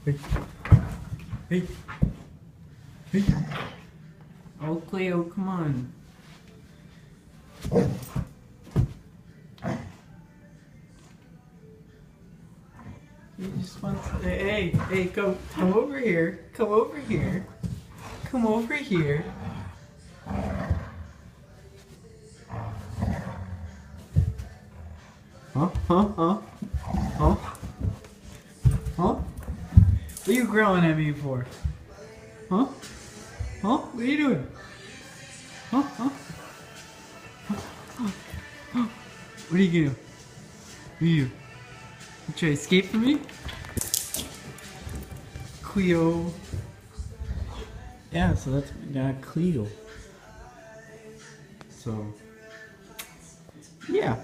Hey. Hey. Hey. Oh, Cleo, come on. He just wants. Hey, come over here. Come over here. Come over here. Huh? Huh? What are you growling at me for? Huh? What are you doing? Huh? What are you gonna do? What are you? You try to escape from me? Cleo. Yeah, so that's Cleo. So, yeah.